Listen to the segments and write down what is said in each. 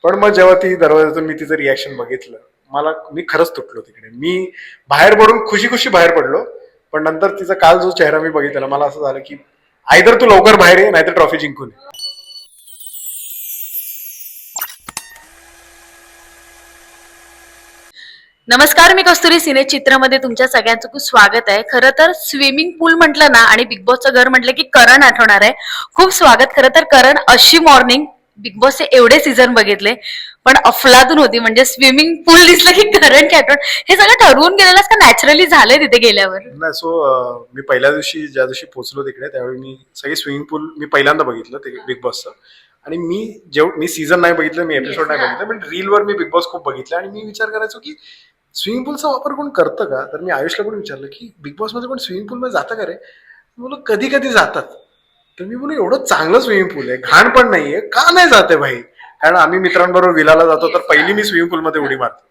पण मग जेव्हा ती दरवाजातून मी तिचं रिॲक्शन बघितलं, मी खरंच तुटलो तिकडे. मी बाहेर पडून खुशी खुशी बाहेर पडलो, पण नंतर तिचा काल जो चेहरा मी बघितला, मला असं झालं की आयदर तू लवकर बाहेर ये, नाहीतर ट्रॉफी जिंकून ये. नमस्कार, मी कस्तुरी. सिने चित्रमध्ये तुमच्या सगळ्यांचं खूप स्वागत आहे. खरं तर स्विमिंग पूल म्हटलं ना आणि बिग बॉसचं घर म्हटलं की करण आठवणार आहे. खूप स्वागत. खरं तर करण, अशी मॉर्निंग. बिग बॉसचे एवढे सीझन बघितले, पण अफलातून होती. म्हणजे स्विमिंग पूल दिसलं की करणची आठवण. हे सगळं ठरवून गेलेलं का नॅचरली झालंय तिथे गेल्यावर? नाही, सो मी पहिल्या दिवशी ज्या दिवशी पोहोचलो तिकडे, त्यावेळी मी सगळे स्विमिंग पूल मी पहिल्यांदा बघितलं ते बिग बॉसचं. आणि मी सीझन नाही बघितलं, मी एपिसोड नाही बघितलं, पण रीलवर मी बिग बॉस खूप बघितलं. आणि मी विचार करायचो की स्विमिंग पूलचा वापर कोण करतं का. तर मी आयुषला पण विचारलं की बिग बॉस मध्ये कोण स्विमिंग पूल मध्ये जातं का रे. बोल कधी कधी जातात. तर मी बोलू एवढं चांगलं स्विमिंग पूल आहे, घाण पण नाहीये, का नाही जाते भाई. कारण आम्ही मित्रांबरोबर विलाला जातो, तर पहिली मी स्विमिंग पूलमध्ये उडी मारतो.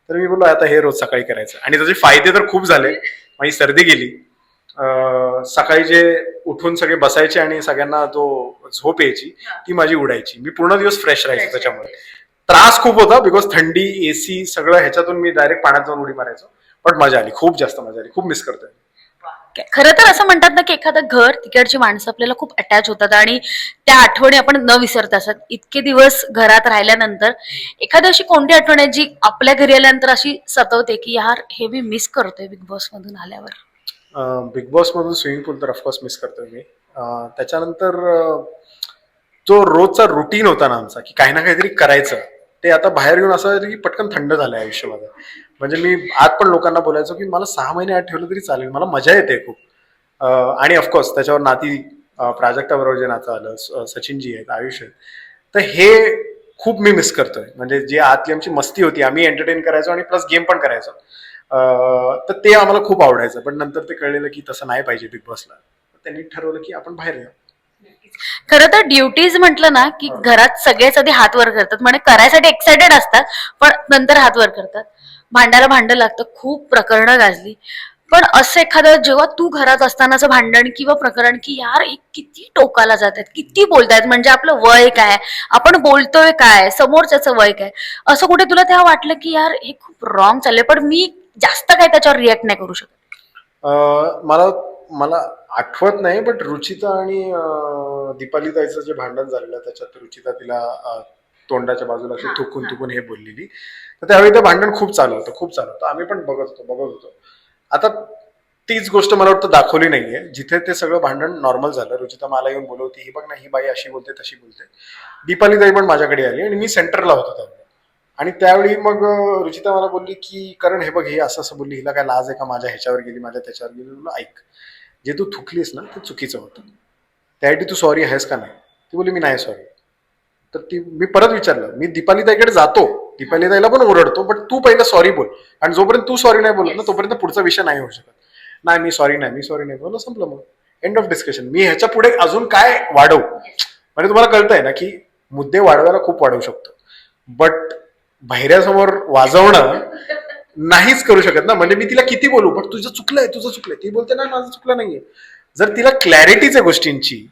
तर मी बोललो आता हे रोज सकाळी करायचं. आणि त्याचे फायदे तर खूप झाले. माझी सर्दी गेली. सकाळी जे उठून सगळे बसायचे आणि सगळ्यांना जो झोप यायची ती माझी उडायची. मी पूर्ण दिवस फ्रेश राहायचो. त्याच्यामुळे त्रास खूप होता, बिकॉज थंडी, एसी सगळं ह्याच्यातून मी डायरेक्ट पाण्यात जाऊन उडी मारायचो. पण मजा आली, खूप जास्त मजा आली, खूप मिस करतोय. खरं तर असं म्हणतात ना की एखादं घर, तिकडची माणसं आपल्याला खूप अटॅच होतात आणि त्या आठवणी आपण न विसरत असतात. इतके दिवस घरात राहिल्यानंतर एखादी अशी कोणती आठवण आहे जी आपल्या घरी आल्यानंतर अशी सतवते की यार हे मी मिस करतोय बिग बॉस मधून आल्यावर? बिग बॉस मधून स्विमिंग पूल तर ऑफकोर्स मिस करतोय मी. त्याच्यानंतर जो रोजचा रुटीन होता ना आमचा, की काही ना काहीतरी करायचं, ते आता बाहेर येऊन असं की पटकन थंड झालंय आयुष्यामध्ये. म्हणजे मी आज पण लोकांना बोलायचो की मला 6 महिने आत ठेवलं तरी चालेल, मला मजा येते खूप. आणि ऑफकोर्स त्याच्यावर नाती, प्राजक्ताबरोबर जे नातं आलं, सचिनजी आहेत, आयुष आहेत, तर हे खूप मी मिस करतोय. म्हणजे जे आतली आमची मस्ती होती, आम्ही एंटरटेन करायचो आणि प्लस गेम पण करायचो. तर ते आम्हाला खूप आवडायचं. पण नंतर ते कळलेलं की तसं नाही पाहिजे बिग बॉसला. त्यांनी ठरवलं की आपण बाहेर येऊ. खरं तर ड्युटीज म्हटलं ना की घरात सगळेच आधी हात वर करतात, म्हणजे करायसाठी एक्सायटेड असतात, पण नंतर हात वर करतात. भांडायला भांडं लागतं, खूप प्रकरणं गाजली. पण असं एखादं जेव्हा तू घरात असतानाचं भांडण किंवा प्रकरण की यार हे किती टोकाला जात आहेत, किती बोलतायत, म्हणजे आपलं वय काय, आपण बोलतोय काय, समोरच्याचं वय काय, असं कुठे तुला तेव्हा वाटलं की यार हे खूप रॉंग चाललंय, पण मी जास्त काय त्याच्यावर रिॲक्ट नाही करू शकत? मला मला आठवत नाही, बट रुचिता आणि दीपाली ताईचं जे भांडण झालेलं, त्याच्यात रुचिता तिला तोंडाच्या बाजूला अशी थुकून थुकून हे बोललेली. तर त्यावेळी ते भांडण खूप चालू होतं, खूप चालू होतं. आम्ही पण बघत होतो. आता तीच गोष्ट मला वाटतं दाखवली नाहीये, जिथे ते सगळं भांडण नॉर्मल झालं. रुचिता मला येऊन बोलवती, ही बघ ना, ही बाई अशी बोलते, तशी बोलते. दीपाली ताई पण माझ्याकडे आली आणि मी सेंटरला होतो त्यावेळी. आणि त्यावेळी मग रुचिता मला बोलली की कारण हे बघ, हे असं असं बोलली, हिला काय लाज आहे का, माझ्या ह्याच्यावर गेली, माझ्या त्याच्यावर गेली. बोललो ऐक, जे तू थुकलीस ना ते चुकीचं होतं, त्यासाठी तू सॉरी आहेस का नाही. ती बोलली मी नाही सॉरी. तर मी परत विचारलं, मी दीपाली ताईकडे जातो, दीपाली ताईला पण ओरडतो, बट तू पहिलं सॉरी बोल. आणि जोपर्यंत तू सॉरी नाही बोलत ना, तोपर्यंत पुढचा विषय नाही होऊ शकत. नाही मी सॉरी नाही बोललो, संपलं. मग एंड ऑफ डिस्कशन. मी ह्याच्या पुढे अजून काय वाढवू. म्हणजे तुम्हाला कळतंय ना की मुद्दे वाढवायला खूप वाढवू शकतो, बट बाहेरसमोर वाजवणं नाहीच करू शकत ना. म्हणजे मी तिला किती बोलू, पण तुझं चुकलंय, तुझं चुकलंय. ती बोलते ना माझं चुकलं नाहीये. जर तिला क्लॅरिटीच आहे गोष्टींची,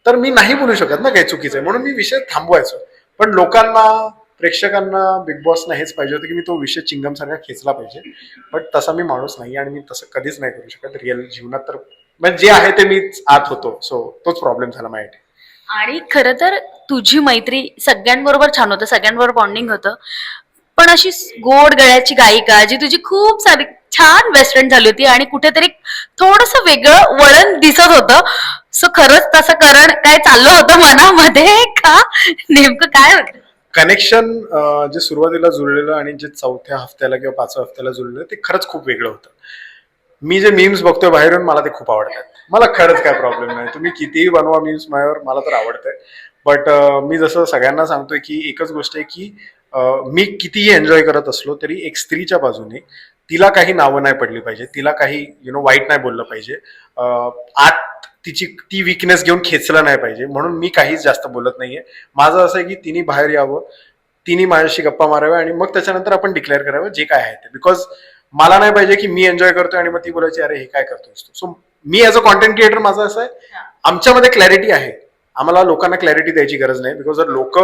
तर मी नाही बोलू शकत ना काही चुकीचं आहे. म्हणून मी विषय थांबवायचो. पण लोकांना, प्रेक्षकांना, बिग बॉसना हेच पाहिजे होतं की मी तो विषय चिंगम सारखा खेचला पाहिजे. बट तसा मी माणूस नाही आणि मी तसं कधीच नाही करू शकत रिअल जीवनात. तर म्हणजे जे आहे ते मीच आत होतो. सो तोच प्रॉब्लेम झाला माझ्यासाठी. आणि खरं तर तुझी मैत्री सगळ्यांबरोबर छान होतं, सगळ्यांबरोबर बॉन्डिंग होतं, पण अशी गोड गळ्याची गायिका जी तुझी खूप सारी छान बेस्ट फ्रेंड झाली होती आणि कुठेतरी थोडस वेगळं वळण दिसत होतं. सो खरंच तसं करण काय चाललं होतं मनामध्ये का, नेमकं काय होतं? कनेक्शन जे सुरुवातीला जुळलेलं आणि जे 4थ्या हफ्त्याला किंवा 5व्या हफ्त्याला जुळलेलं, ते खरंच खूप वेगळं होतं. मी जे मीम्स बघतोय बाहेरून, मला ते खूप आवडतात. मला खरंच काय प्रॉब्लेम नाही, तुम्ही कितीही बनवा मीम्स माझ्यावर, मला तर आवडतंय. बट मी जसं सगळ्यांना सांगतोय की एकच गोष्ट आहे की मी कितीही एन्जॉय करत असलो तरी एक स्त्रीच्या बाजूने तिला काही नावं नाही पडली पाहिजे, तिला काही वाईट नाही बोललं पाहिजे, आत तिची ती विकनेस घेऊन खेचलं नाही पाहिजे. म्हणून मी काहीच जास्त बोलत नाहीये. माझं असं आहे की तिने बाहेर यावं, तिने माझ्याशी गप्पा माराव्या आणि मग त्याच्यानंतर आपण डिक्लेअर करावं जे काय आहे ते. बिकॉज मला नाही पाहिजे की मी एन्जॉय करतोय आणि मग ती बोलायची अरे हे काय करतोय. So me as a content creator माझं असं आहे, आमच्यामध्ये क्लॅरिटी आहे, आम्हाला लोकांना क्लॅरिटी द्यायची गरज नाही. बिकॉज जर लोक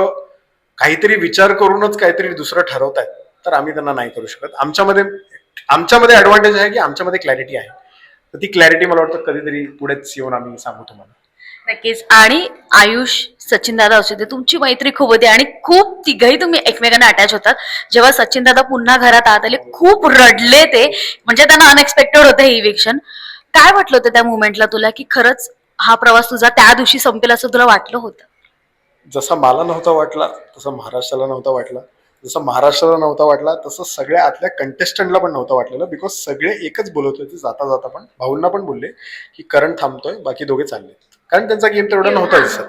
काहीतरी विचार करूनच काहीतरी दुसरं ठरवतायत तर आम्ही त्यांना नाही करू शकत. आमच्यामध्ये ऍडव्हान्टेज आहे की आमच्यामध्ये क्लॅरिटी आहे. तर ती क्लॅरिटी मला वाटतं कधीतरी पुढेच येऊन आम्ही सांगू तुम्हाला. नक्कीच. आणि आयुष, सचिन दादा असू दे, तुमची मैत्री खूप होती आणि खूप तिघही तुम्ही एकमेकांना अटॅच होतात. जेव्हा सचिन दादा पुन्हा घरात आत आले खूप रडले ते, म्हणजे त्यांना अनएक्सपेक्टेड होतं हे इव्हिक्शन. काय वाटलं होतं त्या मुवमेंटला तुला की खरंच हा प्रवास तुझा त्या दिवशी संपेल असं तुला वाटलं होतं? जसा मला नव्हता वाटला तसा महाराष्ट्राला नव्हता वाटला, जसा महाराष्ट्राला नव्हता वाटला तसं सगळ्या आतल्या कंटेस्टंटला पण नव्हतं वाटलेलं. बिकॉज सगळे एकच बोलत होते जाता जाता, पण भाऊंना पण बोलले की करण थांबतोय, बाकी दोघे चालले, कारण त्यांचा गेम तेवढा नव्हता दिसत.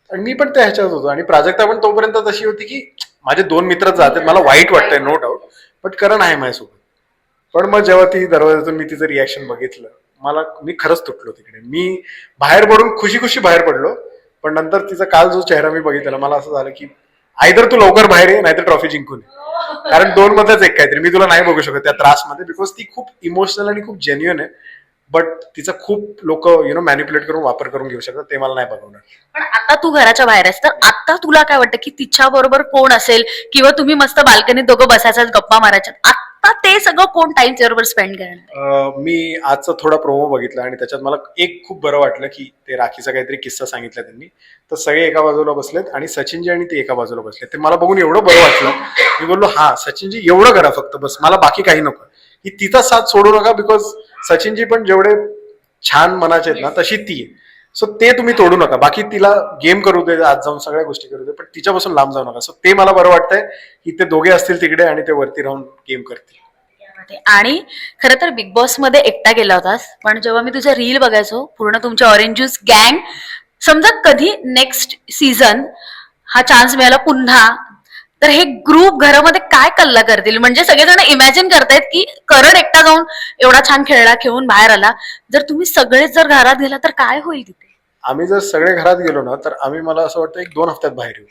आणि मी पण त्या ह्याच्यात होतो आणि प्राजक्ता पण तोपर्यंत तशी होती की माझे दोन मित्रच जातात, मला वाईट वाटतंय नो डाऊट, बट करण आहे माझ्यासोबत. पण मग जेव्हा ती दरवाजातून मी तिचं रिॲक्शन बघितलं, मी खरंच तुटलो तिकडे. मी बाहेर पडून खुशी खुशी बाहेर पडलो, पण नंतर तिचा काल जो चेहरा मी बघितला मला असं झालं की आयदर तू लवकर बाहेर ये नाहीतर ट्रॉफी जिंकून ये. कारण दोन मधलंच एक काहीतरी, मी तुला नाही बघू शकत त्या त्रासमध्ये, बिकॉज ती खूप इमोशनल आणि खूप जेन्युअन आहे. बट तिचा खूप लोक मॅनिप्युलेट करून वापर करून घेऊ शकतात, ते मला नाही बघवणार. पण आता तू घराच्या बाहेर आहेस, तर आता तुला काय वाटतं की तिच्या बरोबर कोण असेल, किंवा तुम्ही मस्त बाल्कनीत दोघं बसायचं, गप्पा मारायच्या, आता ते सगळं कोण टाइम बरोबर स्पेंड करणार? मी आजचा थोडा प्रोमो बघितला आणि त्याच्यात मला एक खूप बरं वाटलं की ते राखीचा काहीतरी किस्सा सांगितला त्यांनी. तर सगळे एका बाजूला बसलेत आणि सचिनजी आणि ते एका बाजूला बसलेत. ते मला बघून एवढं बरं वाटलं. मी बोललो हा सचिनजी एवढं करा फक्त, बस मला बाकी काही नको, की तिचा साथ सोडू नका. बिकॉज सचिनजी पण जेवढे छान मनाचे आहेत ना तशी ती आहे. सो ते तुम्ही तोडू नका. बाकी तिला गेम करू दे, आज जाऊन सगळ्या गोष्टी करू दे, पण तिच्यापासून लांब जाऊ नका. सो ते मला बरं वाटतंय की ते दोघे असतील तिकडे आणि ते वरती राहून गेम करतील. आणि खरं तर बिग बॉस मध्ये एकटा गेला होतास, पण जेव्हा मी तुझ्या रील बघायचो पूर्ण तुमच्या ऑरेंज ज्यूस गँग, समजा कधी नेक्स्ट सीझन हा चान्स मिळाला पुन्हा, तर हे ग्रुप घरामध्ये काय कल्ला करतील? म्हणजे सगळेजण इमॅजिन करतायत की करण एकटा जाऊन एवढा छान खेळून बाहेर आला, जर तुम्ही सगळेच जर घरात गेला तर काय होईल तिथे? आम्ही जर सगळे घरात गेलो ना तर आम्ही, मला असं वाटतं 1-2 हफ्त्यात बाहेर येऊ.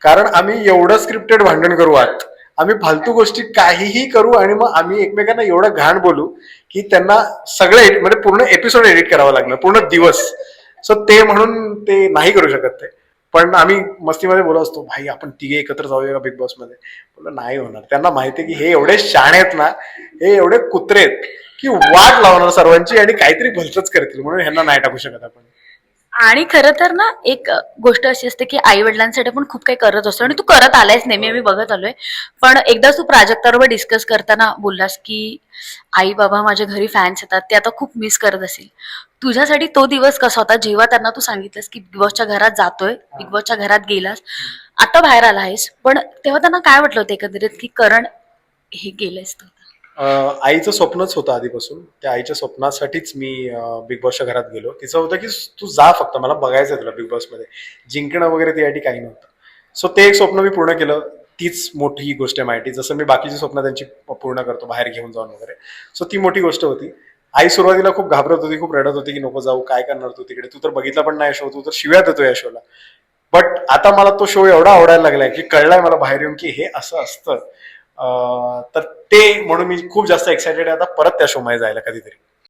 कारण आम्ही एवढं स्क्रिप्टेड भांडण करू आत, आम्ही फालतू गोष्टी काहीही करू आणि मग आम्ही एकमेकांना एवढं घाण बोलू की त्यांना सगळं म्हणजे पूर्ण एपिसोड एडिट करावं लागलं, पूर्ण दिवस. सो ते म्हणून ते नाही करू शकत ते. पण आम्ही मस्तीमध्ये बोलत असतो, भाई आपण तिघे एकत्र जाऊया का बिग बॉस मध्ये. बोललं नाही होणार. त्यांना माहिती आहे की हे एवढे शहाणे आहेत ना, हे एवढे कुत्रे आहेत की वाट लावणार सर्वांची आणि काहीतरी भलतच करतील, म्हणून ह्यांना नाही टाकू शकत आपण. आणि खरं तर ना एक गोष्ट अशी असते की आई वडिलांसाठी पण खूप काही करत असतो, आणि तू करत आलायस नेहमी, आम्ही बघत आलोय. पण एकदा तू प्राजक्ताबरोबर डिस्कस करताना बोललास की आई बाबा माझ्या घरी फॅन्स येतात, ते आता खूप मिस करत असतील. तुझ्यासाठी तो दिवस कसा होता जेव्हा त्यांना तू सांगितलंस की बिग बॉसच्या घरात जातोय, बिग बॉसच्या घरात गेलास, आता बाहेर आला आहेस, पण तेव्हा त्यांना काय वाटलं होतं एकंदरीत की करण हे गेलंयस तू? आईचं स्वप्नच होतं आधीपासून. त्या आईच्या स्वप्नासाठीच मी बिग बॉसच्या घरात गेलो. तिचं होतं की तू जा फक्त, मला बघायचंय तुला बिग बॉसमध्ये, जिंकणं वगैरे त्यासाठी काही नव्हतं. सो ते एक स्वप्न मी पूर्ण केलं. तीच मोठी गोष्ट आहे माहिती, जसं मी बाकीची स्वप्न त्यांची पूर्ण करतो बाहेर घेऊन जाऊन वगैरे. सो ती मोठी गोष्ट होती. आई सुरुवातीला खूप घाबरत होती, खूप रडत होती की नको जाऊ, काय करणार तू तिकडे, तू तर बघितला पण नाही शो, तू तर शिव्या देतो या शोला. बट आता मला तो शो एवढा आवडायला लागलाय की कळलाय मला बाहेर येऊन की हे असं असतं. तर ते म्हणून मी खूप जास्त एक्सायटेड आहे आता परत त्या शो मध्ये जायला कधीतरी.